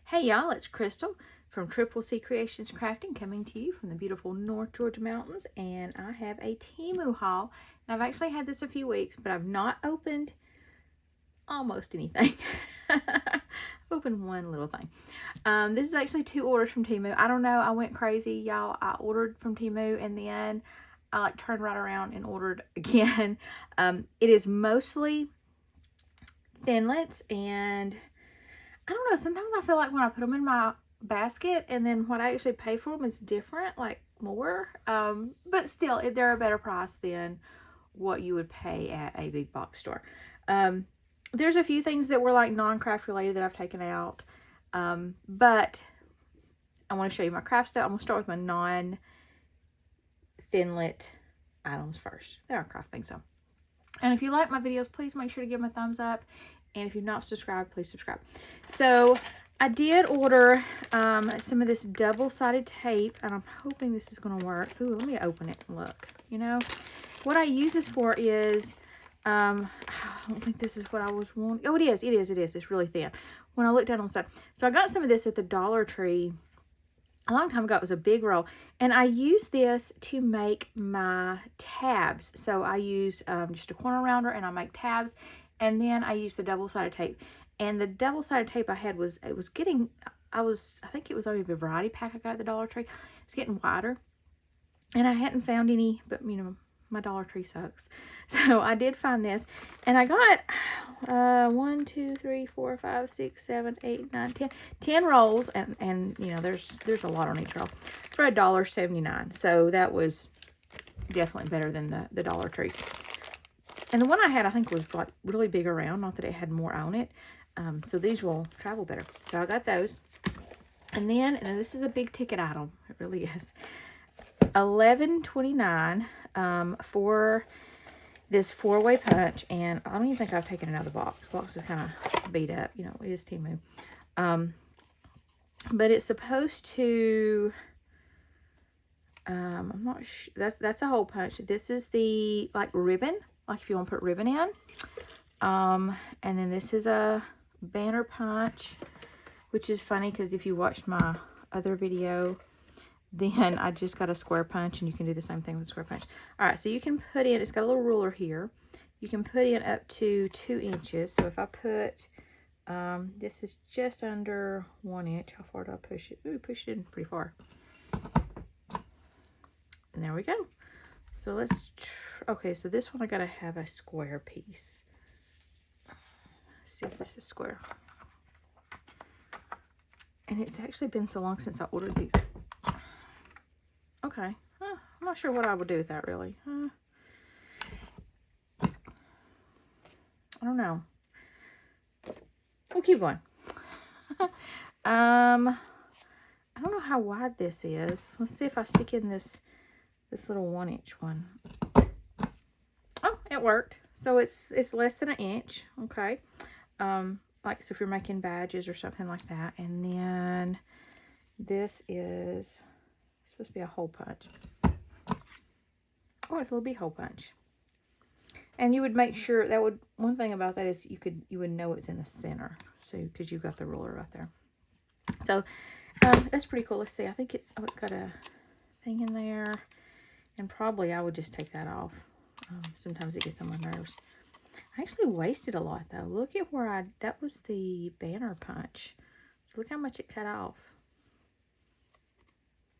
Hey y'all, it's Crystal from Triple C Creations Crafting coming to you from the beautiful North Georgia mountains, and I have a Temu haul. And I've actually had this a few weeks, but I've not opened almost anything. Opened one little thing. This is actually 2 orders from Temu. I don't know, I went crazy, y'all. I ordered from Temu and then I turned right around and ordered again. It is mostly thinlets, and I don't know, sometimes I feel like when I put them in my basket and then what I actually pay for them is different, like more. But still, they're a better price than what you would pay at a big box store. There's a few things that were like non-craft related that I've taken out. But I want to show you my craft stuff. I'm going to start with my non-thinlet items first. They are craft things though. And if you like my videos, please make sure to give them a thumbs up. And if you've not subscribed, please subscribe. So I did order some of this double-sided tape, and I'm hoping this is going to work. Ooh, let me open it and look. You know, what I use this for is, I don't think this is what I was wanting. Oh, it is. It's really thin. When I look down on the side. So I got some of this at the Dollar Tree a long time ago. It was a big roll, and I use this to make my tabs. So I use just a corner rounder, and I make tabs. And then I used the double-sided tape. And the double-sided tape I had was, I think it was only a variety pack I got at the Dollar Tree. It was getting wider. And I hadn't found any, but you know, my Dollar Tree sucks. So I did find this. And I got 1, 2, 3, 4, 5, 6, 7, 8, 9, 10. 10 rolls. And you know, there's a lot on each roll for $1.79. So that was definitely better than the Dollar Tree. And the one I had, I think, was like really big around. Not that it had more on it. So these will travel better. So I got those. And then, and this is a big ticket item. It really is. $11.29 for this 4-way punch. And I don't even think I've taken it out of the box. The box is kind of beat up. You know, it is Temu. But it's supposed to... I'm not sure. That's a hole punch. This is the, like, ribbon. Like if you want to put ribbon in. And then this is a banner punch, which is funny because if you watched my other video, then I just got a square punch, and you can do the same thing with a square punch. All right, so you can put in, it's got a little ruler here. You can put in up to 2 inches. So if I put, this is just under 1 inch. How far do I push it? Ooh, push it in pretty far. And there we go. So let's, okay, so this one I gotta have a square piece. Let's see if this is square. And it's actually been so long since I ordered these. Okay, I'm not sure what I would do with that really. I don't know. We'll keep going. I don't know how wide this is. Let's see if I stick in this little 1 inch one. Oh, it worked. So it's less than 1 inch. Okay. Like, so if you're making badges or something like that. And then this is supposed to be a hole punch. Oh, it's a little big hole punch. And you would make sure that would, one thing about that is you would know it's in the center. So, because you've got the ruler right there. So, that's pretty cool. Let's see. I think it's got a thing in there. And probably I would just take that off. Sometimes it gets on my nerves. I actually wasted a lot though. Look at where that was the banner punch. Look how much it cut off.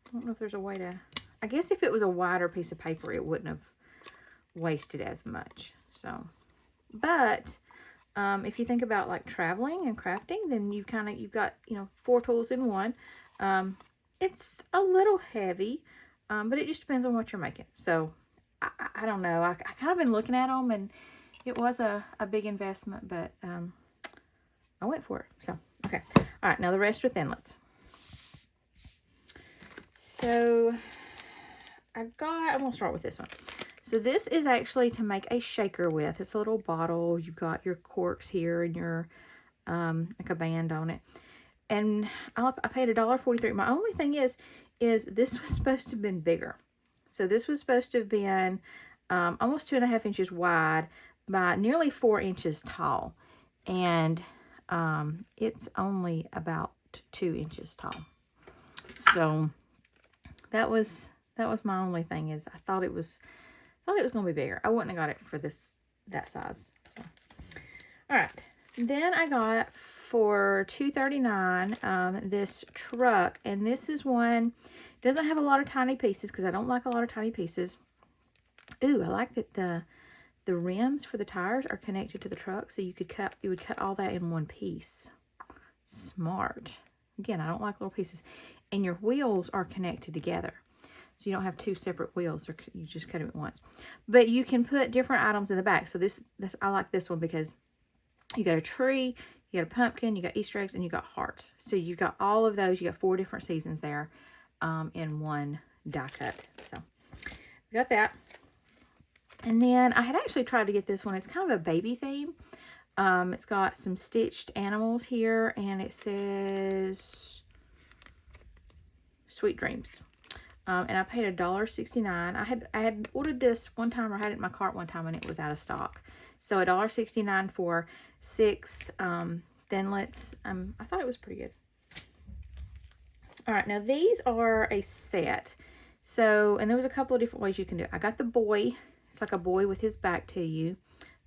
I don't know if there's a way to, I guess if it was a wider piece of paper, it wouldn't have wasted as much. So, but if you think about like traveling and crafting, then you've got, you know, 4 tools in one. It's a little heavy. But it just depends on what you're making. So, I don't know. I kind of been looking at them, and it was a big investment, but I went for it. So, okay. All right, now the rest are thinlets. So, I'm going to start with this one. So, this is actually to make a shaker with. It's a little bottle. You've got your corks here and your, like a band on it. And I paid $1.43. My only thing is this was supposed to have been bigger. So this was supposed to have been almost 2.5 inches wide by nearly 4 inches tall. And it's only about 2 inches tall. So that was my only thing, is I thought it was going to be bigger. I wouldn't have got it for that size. So, all right. Then I got for $2.39 this truck, and this is one, doesn't have a lot of tiny pieces because I don't like a lot of tiny pieces. Ooh, I like that the rims for the tires are connected to the truck, so you would cut all that in one piece. Smart. Again, I don't like little pieces. And your wheels are connected together, so you don't have 2 separate wheels, or you just cut them at once. But you can put different items in the back. So this I like this one because you got a tree, you got a pumpkin, you got Easter eggs, and you got hearts. So you got all of those. You got 4 different seasons there in one die cut. So we got that. And then I had actually tried to get this one. It's kind of a baby theme. It's got some stitched animals here, and it says Sweet Dreams. And I paid $1.69. I had ordered this one time, or had it in my cart one time, and it was out of stock. So $1.69 for 6 thinlets. I thought it was pretty good. All right, now these are a set. So, and there was a couple of different ways you can do it. I got the boy. It's like a boy with his back to you.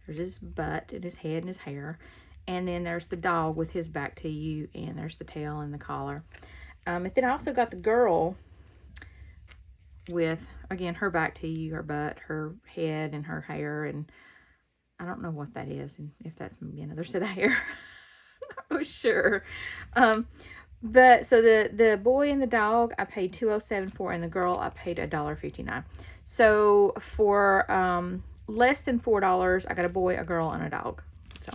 There's his butt and his head and his hair. And then there's the dog with his back to you, and there's the tail and the collar. And then I also got the girl with, again, her back to you, her butt, her head, and her hair. And I don't know what that is, and if that's maybe another set of hair. I'm not sure. But so the boy and the dog I paid $2.07 for, and the girl I paid $1.59. So for less than $4, I got a boy, a girl, and a dog. So,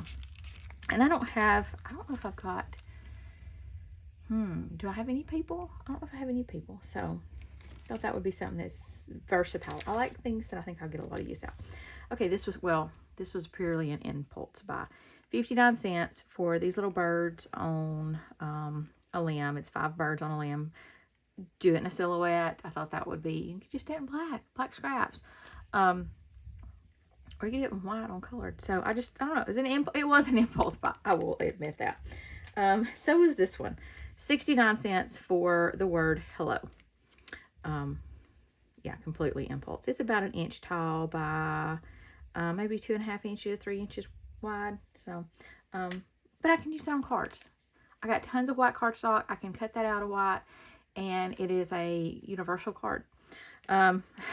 and I don't know if I've got, do I have any people? I don't know if I have any people. So I thought that would be something that's versatile. I like things that I think I'll get a lot of use out. Okay, this was purely an impulse buy. 59 cents for these little birds on a limb. It's 5 birds on a limb. Do it in a silhouette. I thought that would be, you could just do it in black scraps. Or you can do it in white on colored. So I don't know. It was an impulse buy. I will admit that. So was this one. 69 cents for the word hello. Yeah, completely impulse. It's about 1 inch tall by maybe 2.5 inches, 3 inches wide. So, but I can use that on cards. I got tons of white cardstock. I can cut that out of white, and it is a universal card.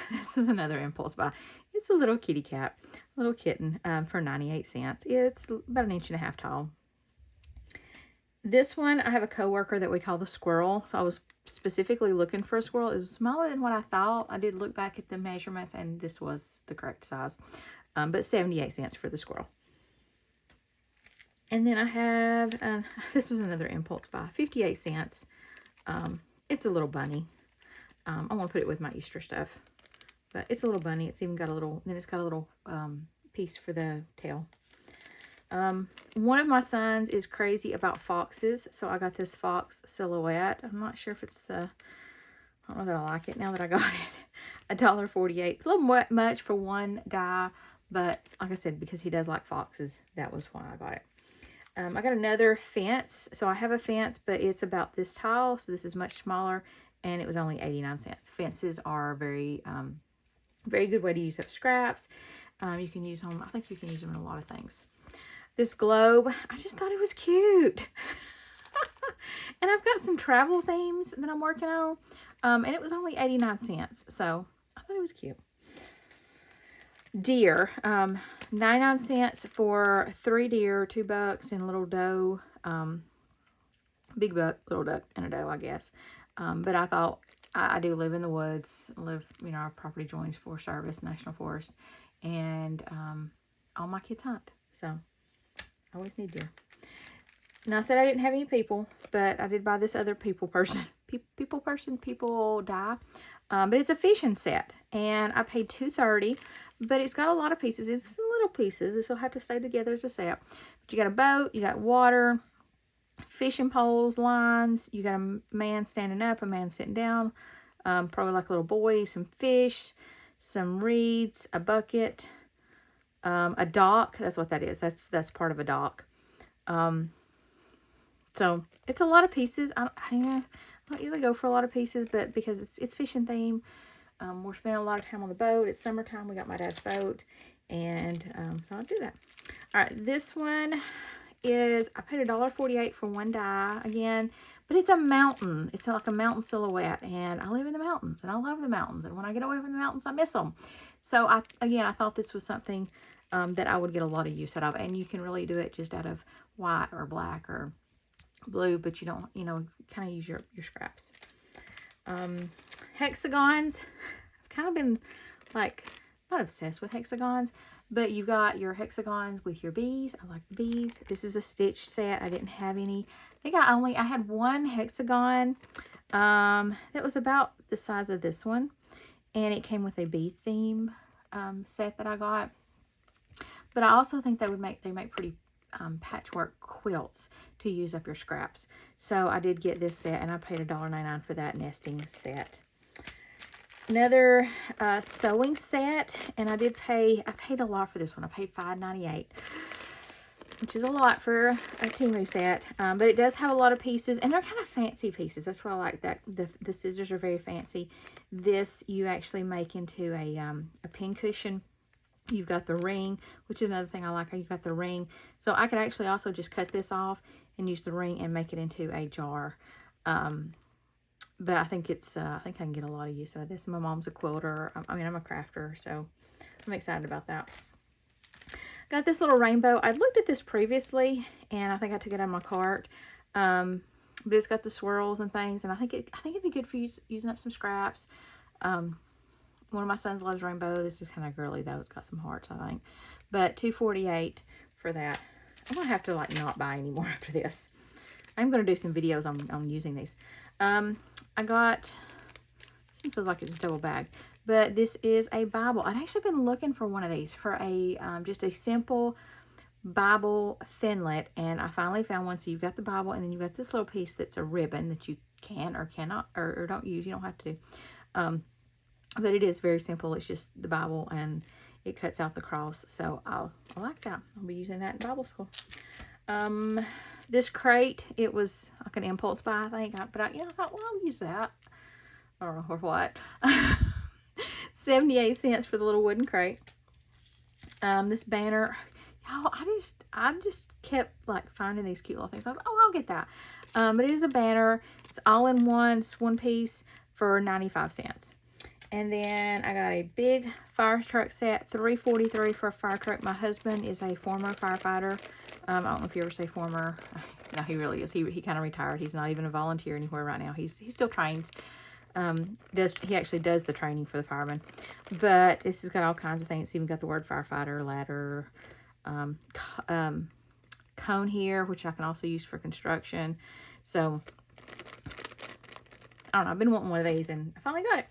This is another impulse buy. It's a little kitty cat, little kitten, for 98 cents. It's about 1.5 inches tall. This one, I have a coworker that we call the squirrel. So I was specifically looking for a squirrel. It was smaller than what I thought. I did look back at the measurements, and this was the correct size. But 78 cents for the squirrel. And then I have, this was another impulse buy, 58 cents. It's a little bunny. I want to put it with my Easter stuff. But it's a little bunny. It's even got a little, then it's got a little piece for the tail. One of my sons is crazy about foxes, so I got this fox silhouette. I'm not sure if it's I don't know that I like it now that I got it. $1.48. It's a little much for one die, but like I said, because he does like foxes, that was why I got it. I got another fence. So I have a fence, but it's about this tall, so this is much smaller, and it was only 89 cents. Fences are very good way to use up scraps. You can use them, I think you can use them in a lot of things. This globe, I just thought it was cute. And I've got some travel themes that I'm working on. And it was only 89 cents. So I thought it was cute. Deer, 99 cents for 3 deer, $2 and a little doe. Big buck, little duck, and a doe, I guess. But I thought, I do live in the woods. Our property joins Forest Service, National Forest. And all my kids hunt. So I always need deer. Now I said I didn't have any people, but I did buy this other people die. But it's a fishing set, and I paid $2.30. But it's got a lot of pieces. It's little pieces. This will have to stay together as a set. But you got a boat, you got water, fishing poles, lines. You got a man standing up, a man sitting down, probably like a little boy. Some fish, some reeds, a bucket. A dock, that's what that is. That's part of a dock. So it's a lot of pieces. I don't usually go for a lot of pieces, but because it's fishing theme, we're spending a lot of time on the boat. It's summertime. We got my dad's boat, and I'll do that. All right, this one is, I paid $1.48 for one die again, but it's a mountain. It's like a mountain silhouette, and I live in the mountains, and I love the mountains, and when I get away from the mountains, I miss them. So I thought this was something that I would get a lot of use out of, and you can really do it just out of white or black or blue, but you don't, you know, kind of use your scraps. Hexagons, I've kind of been like, not obsessed with hexagons, but you've got your hexagons with your bees. I like the bees. This is a stitch set. I didn't have any. I think I had one hexagon that was about the size of this one, and it came with a bee theme set that I got. But I also think they make pretty patchwork quilts to use up your scraps. So I did get this set, and I paid $1.99 for that nesting set. Another sewing set, and I paid a lot for this one. I paid $5.98, which is a lot for a Temu set, but it does have a lot of pieces, and they're kind of fancy pieces. That's why I like that. The scissors are very fancy. This you actually make into a pin cushion. You've got the ring, which is another thing I like. You've got the ring. So I could actually also just cut this off and use the ring and make it into a jar. But I think I think I can get a lot of use out of this. My mom's a quilter. I'm a crafter, so I'm excited about that. Got this little rainbow. I looked at this previously, and I think I took it out of my cart. But it's got the swirls and things, and I think it'd be good for using up some scraps. One of my sons loves rainbow. This is kind of girly though. It's got some hearts, I think. But $2.48 for that. I'm gonna have to like not buy anymore after this. I'm gonna do some videos on using these. I got, it feels like it's double bagged, but this is a Bible. I'd actually been looking for one of these for a just a simple Bible thinlet, and I finally found one. So you've got the Bible, and then you've got this little piece that's a ribbon that you can or cannot or don't use. You don't have to do. But it is very simple. It's just the Bible, and it cuts out the cross. So I like that. I'll be using that in Bible school. This crate, it was like an impulse buy, I think. But I thought, well, I'll use that. I don't know for what. 78 cents for the little wooden crate. This banner, y'all, I just kept like finding these cute little things. I was like, oh, I'll get that. But it is a banner. It's all in one. It's one piece for 95 cents. And then I got a big fire truck set, $3.43 for a fire truck. My husband is a former firefighter. I don't know if you ever say former. No, he really is. He kind of retired. He's not even a volunteer anywhere right now. He still trains. He actually does the training for the firemen. But this has got all kinds of things. It's even got the word firefighter, ladder, cone here, which I can also use for construction. So I don't know. I've been wanting one of these, and I finally got it.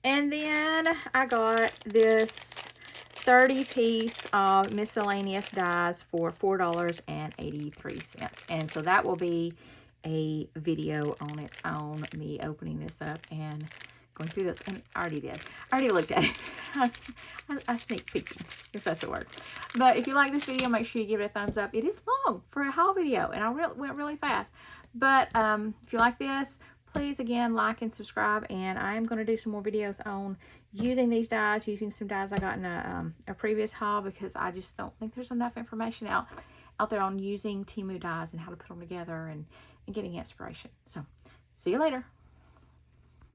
And then I got this 30-piece of miscellaneous dies for $4.83. And so that will be a video on its own, me opening this up and going through this. And I already did. I already looked at it. I sneak peeked, if that's a word. But if you like this video, make sure you give it a thumbs up. It is long for a haul video, and I went really fast. But if you like this, please, again, like and subscribe, and I'm going to do some more videos on using these dies, using some dies I got in a previous haul, because I just don't think there's enough information out there on using Temu dies and how to put them together and getting inspiration. So, see you later.